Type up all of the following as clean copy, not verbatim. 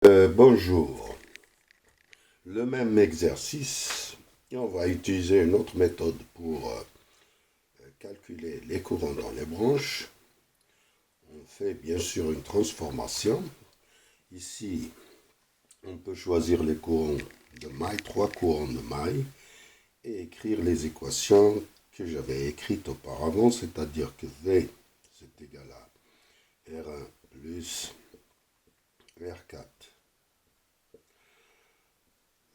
Bonjour. Le même exercice, et on va utiliser une autre méthode pour calculer les courants dans les branches. On fait bien sûr une transformation. Ici, on peut choisir les courants de maille, 3 courants de maille, et écrire les équations que j'avais écrites auparavant, c'est-à-dire que V c'est égal à R1 plus R4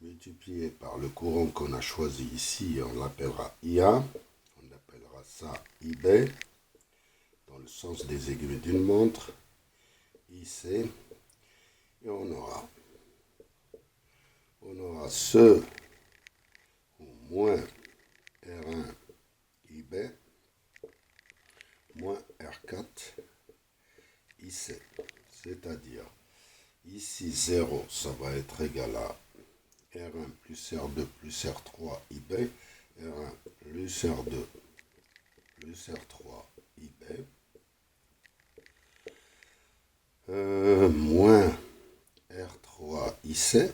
multiplié par le courant qu'on a choisi ici, on l'appellera IA, on appellera ça IB, dans le sens des aiguilles d'une montre, IC, et on aura ce ou moins R1 IB moins R4 IC, c'est-à-dire ici 0, ça va être égal à R1 plus R2 plus R3 IB, R1 plus R2 plus R3 IB, moins R3 IC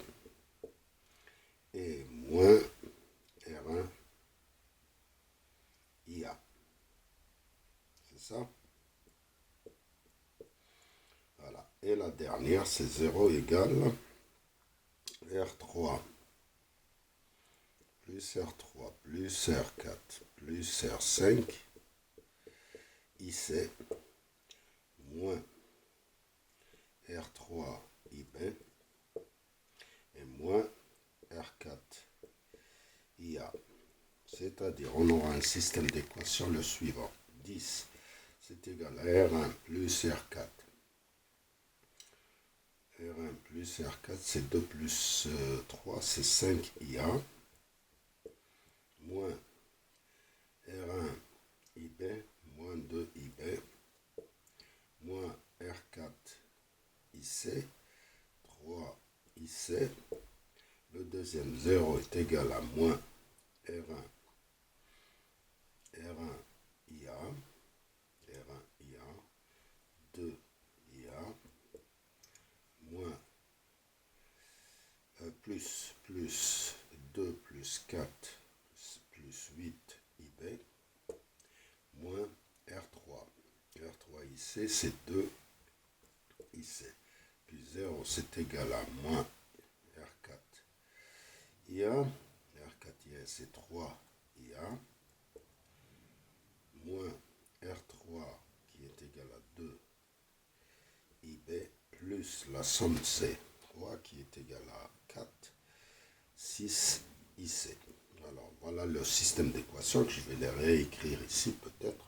et moins R1 IA. C'est ça? Voilà. Et la dernière, c'est 0 égale R3 plus R3 plus R4 plus R5 IC moins R3 IB et moins R4 IA. C'est-à-dire, on aura un système d'équation le suivant. 10, c'est égal à R1 plus R4. R1 plus R4, c'est 2 plus 3, c'est 5 IA. Moins R1 IB, moins 2 IB, moins R4 IC, 3 IC. Le deuxième 0 est égal à moins R1 IA, R1 IA, 2 IA, moins plus 2 plus 4 plus 8 IB, moins R3. R3 IC, c'est 2 IC. Puis 0, c'est égal à moins R4 IA. R4 IA, c'est 3 IA. Moins R3 qui est égal à 2 IB plus la somme C, 3 qui est égal à 4, 6 IC. Alors voilà le système d'équations que je vais les réécrire ici peut-être.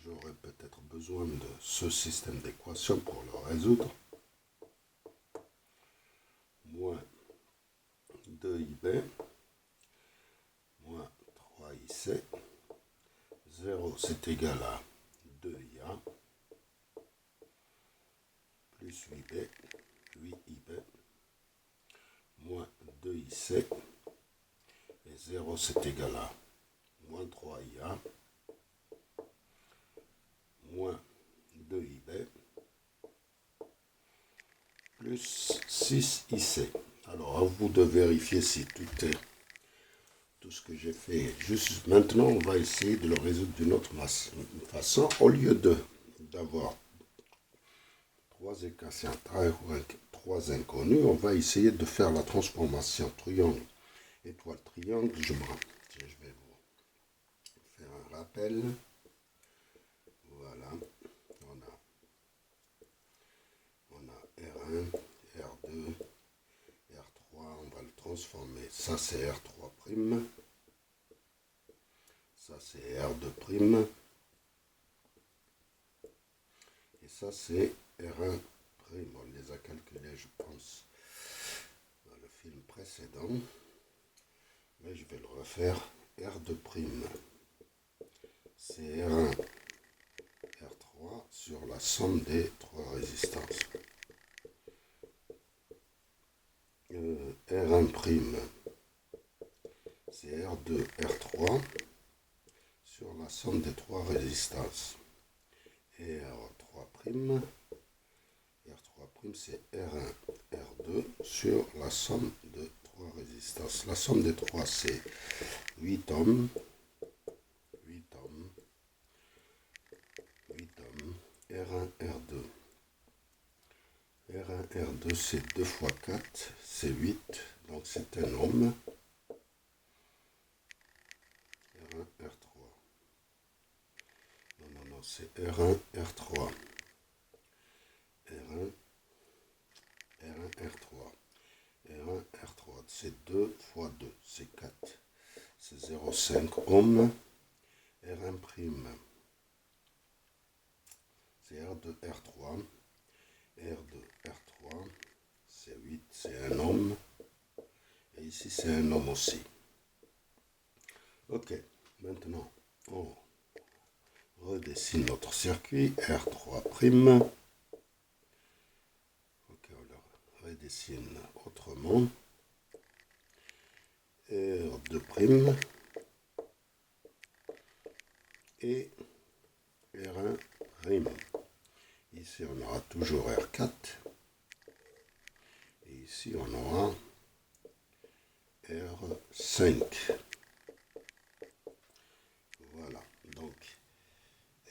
J'aurai peut-être besoin de ce système d'équations pour le résoudre. Moins 2 IB moins 3 IC. 0 c'est égal à 2 IA plus 8B, 8 IB, moins 2 IC, et 0 c'est égal à moins 3 IA, moins 2 IB, plus 6 IC. Alors à vous de vérifier si tout ce que j'ai fait. Juste maintenant, on va essayer de le résoudre d'une autre façon. Au lieu d'avoir 3 équations, 3 inconnus, on va essayer de faire la transformation triangle, étoile, triangle. Je vais vous faire un rappel. Voilà. On a R1, R2, R3. On va le transformer. Ça, c'est R3'. Ça, c'est R2'. Et ça, c'est R1'. On les a calculés, je pense, dans le film précédent. Mais je vais le refaire. R2'. C'est R1, R3 sur la somme des 3 résistances. R1', c'est R2, R3 sur la somme des 3 résistances. Et R3', c'est R1, sur la somme de 3 résistances. La somme des 3, c'est 8 ohms, 8 ohms, 8 ohms, R1, R2. R1, R2, c'est 2 fois 4, c'est 8, donc c'est un ohm. R1, R3. Non, c'est R1, R3. R1, R1, R3. R1, R3, c'est 2 fois 2, c'est 4. C'est 0,5 ohm. R1', c'est R2, R3. R2, R3, c'est 8, c'est un ohm. Et ici, c'est un ohm aussi. Ok, maintenant, on redessine notre circuit. R3'. Ok, on le redessine autrement. R2' et R1'. Ici, on aura toujours R4. Et ici, on aura R5. Voilà, donc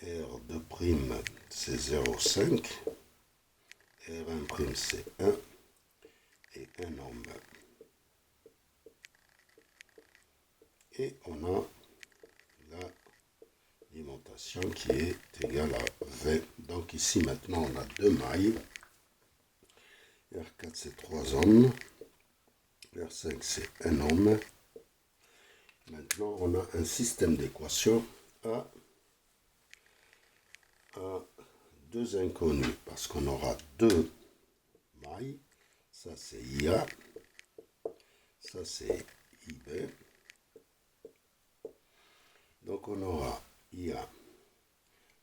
R2', c'est 0,5. R1', c'est 1. Et 1 ohm. Et on a l'alimentation qui est égale à 20. Donc ici, maintenant, on a 2 mailles. R4, c'est 3 ohms. R5, c'est 1 ohm. Maintenant, on a un système d'équations à 2 inconnus, parce qu'on aura 2 mailles. Ça, c'est IA. Ça, c'est IB. Donc, on aura IA.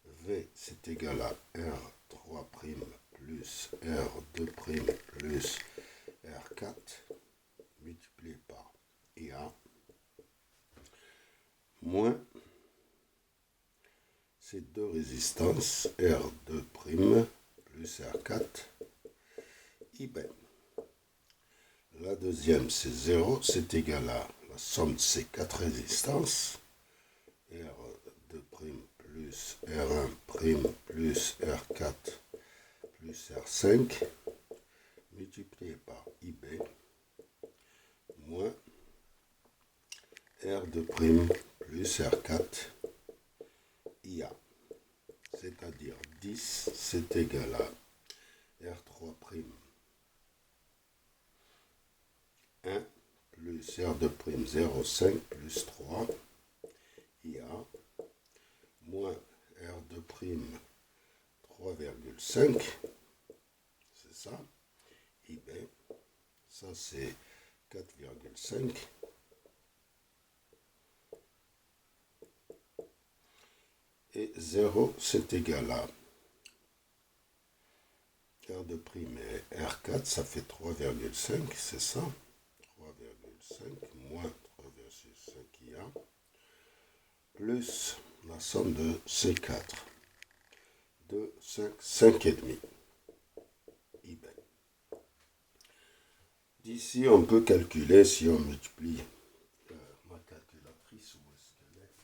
V, c'est égal à R3' plus R2' plus R4 multiplié par IA moins ces deux résistances R2' plus R4 IB. La deuxième, c'est 0, c'est égal à la somme de ces 4 résistances R2' plus R1' plus R4 plus R5 multiplié par IB moins R2' plus R4 IA, c'est-à-dire 10, c'est égal à R3', 1 plus R2', 0,5 plus 3 IA moins R2', 3,5, c'est ça, IB, ça c'est 4,5. Et 0, c'est égal à R2' et R4, ça fait 3,5, c'est ça. 3,5 moins 3,5 IA, plus la somme de C4, de 5, 5,5 IB. D'ici, on peut calculer si on multiplie ma calculatrice, où est-ce qu'elle est?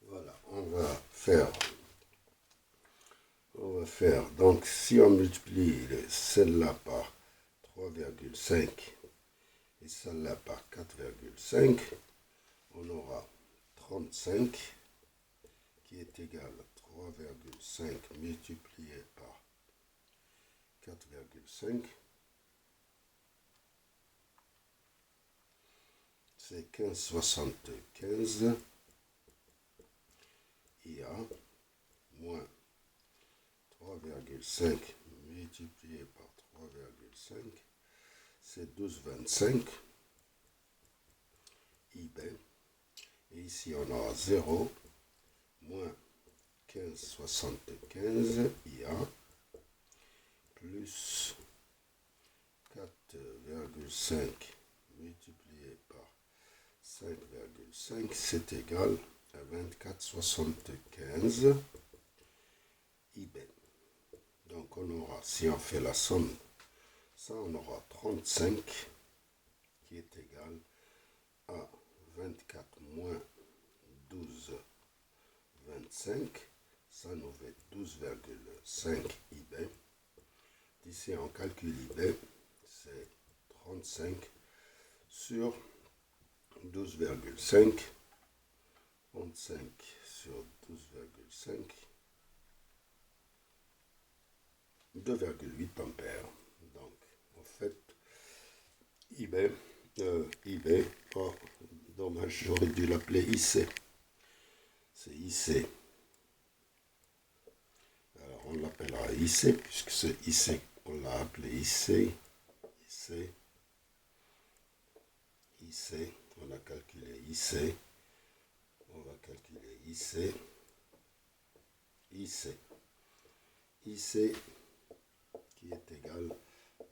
Voilà, on va faire, donc si on multiplie celle-là par 3,5 et celle-là par 4,5, on aura 35 qui est égal à 3,5 multiplié par 4,5, c'est 15,75 IA moins 3,5 multiplié par 3,5, c'est 12,25 IB. Et ici, on aura 0 moins 15,75 IA plus 4,5 multiplié par 5,5, c'est égal à 24,75 IB. Donc on aura, si on fait la somme, ça on aura 35 qui est égal à 24 moins 12,25. Ça nous fait 12,5 IB. Ici on calcule IB, c'est 35 sur 12,5. 35 sur 12,5. 2,8 ampères. Donc, en fait, IB, oh, dommage, j'aurais dû l'appeler IC. C'est IC. Alors, on l'appellera IC, puisque c'est IC, on l'a appelé IC. IC, on a calculé IC. On va calculer IC. IC qui est égal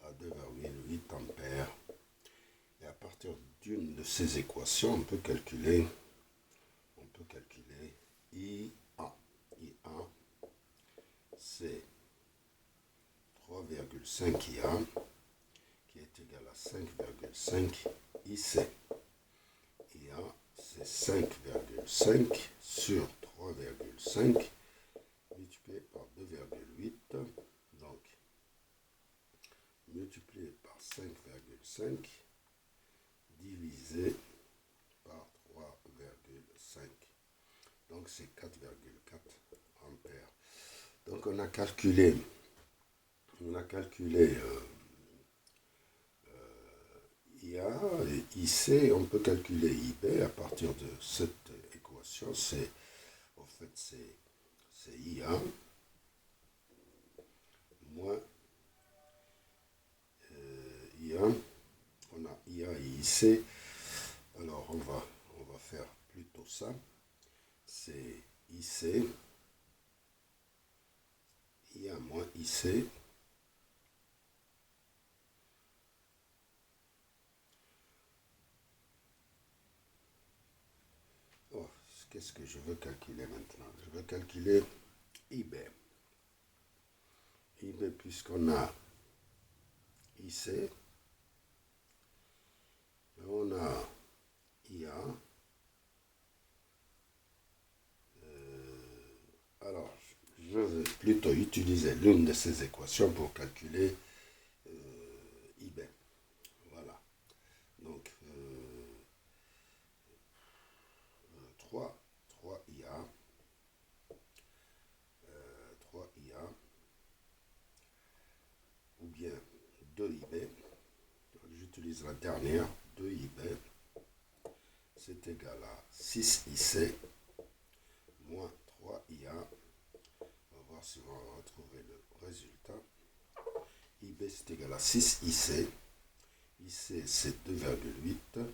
à 2,8 ampères. Et à partir d'une de ces équations, on peut calculer IA. IA, c'est 3,5 IA qui est égal à 5,5 IC. IA, c'est 5,5 sur 3,5 multiplié par 2,8. Donc, multiplié par 5,5 divisé par 3,5. Donc, c'est 4,4 ampères. Donc, on a calculé IA et IC. On peut calculer IB à partir de cette équation. C'est IA moins IA. On a IA et IC. Alors on va faire plutôt ça. C'est IC. IA moins IC. Oh, qu'est-ce que je veux calculer maintenant? Je veux calculer IB. IB puisqu'on a IC. On a IA. Alors, je vais plutôt utiliser l'une de ces équations pour calculer IB. Voilà. Donc, 3 IA. 3 IA. Ou bien 2 IB. J'utilise la dernière, 2 IB. C'est égal à 6 IC moins 3 IA. On va voir si on va retrouver le résultat. IB c'est égal à 6 IC. IC c'est 2,8.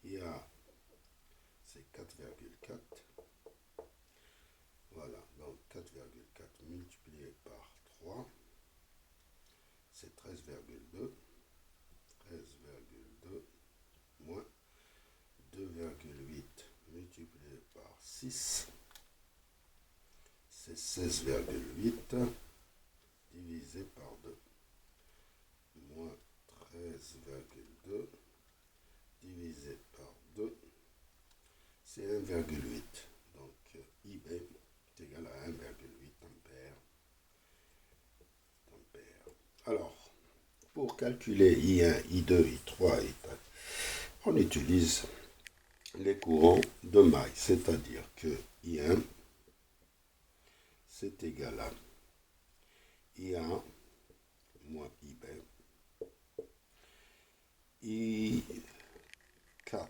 IA c'est 4,4. Voilà, donc 4,4 multiplié par 3, c'est 13,2. 13,2 moins 2,8 multiplié par 6, c'est 16,8 divisé par 2. Moins 13,2 divisé par 2, c'est 1,8. Donc IB est égal à 1,8 ampères. Alors, pour calculer I1, I2, I3, I4, on utilise les courants de maille, c'est-à-dire que I1 c'est égal à I1 moins IB. I4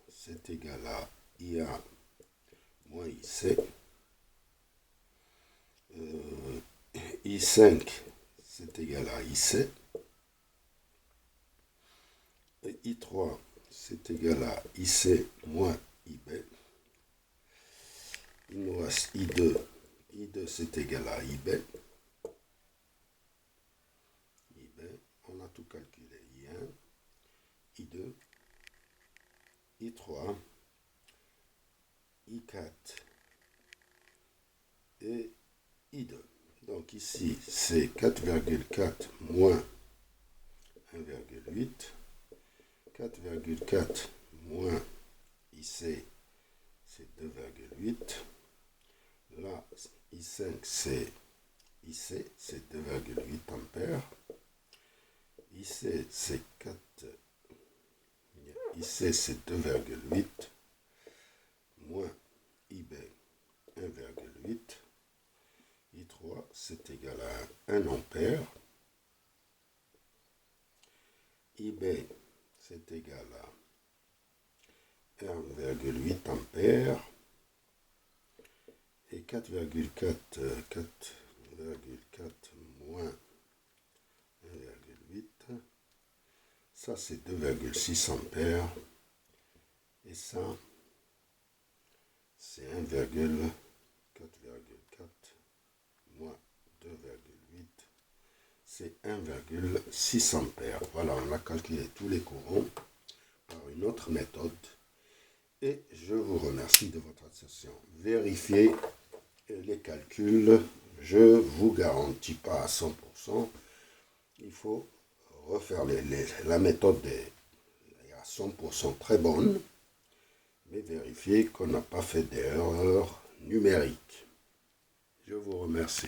c'est égal à I1 moins IC. I5 c'est égal à IC. I3 c'est égal à IC moins IB. c'est égal à IB. IB, on a tout calculé. I1, I2, I3, I4 et I2. Donc ici, c'est 4,4 moins 1,8. 4,4 moins IC, c'est 2,8. Là, I5, c'est IC, c'est 2,8 ampères. IC, c'est 4. IC, c'est 2,8 moins IB, 1,8. I3, c'est égal à 1 ampère. IB, c'est égal à 1,8 ampères. Et 4,4 moins 1,8, ça c'est 2,6 ampères. Et ça, c'est 4,4 moins 2,8, c'est 1,6 ampères. Voilà, on a calculé tous les courants par une autre méthode. Et je vous remercie de votre attention. Vérifiez les calculs. Je ne vous garantis pas à 100%. Il faut refaire la méthode est à 100% très bonne. Mais vérifiez qu'on n'a pas fait d'erreur numérique. Je vous remercie.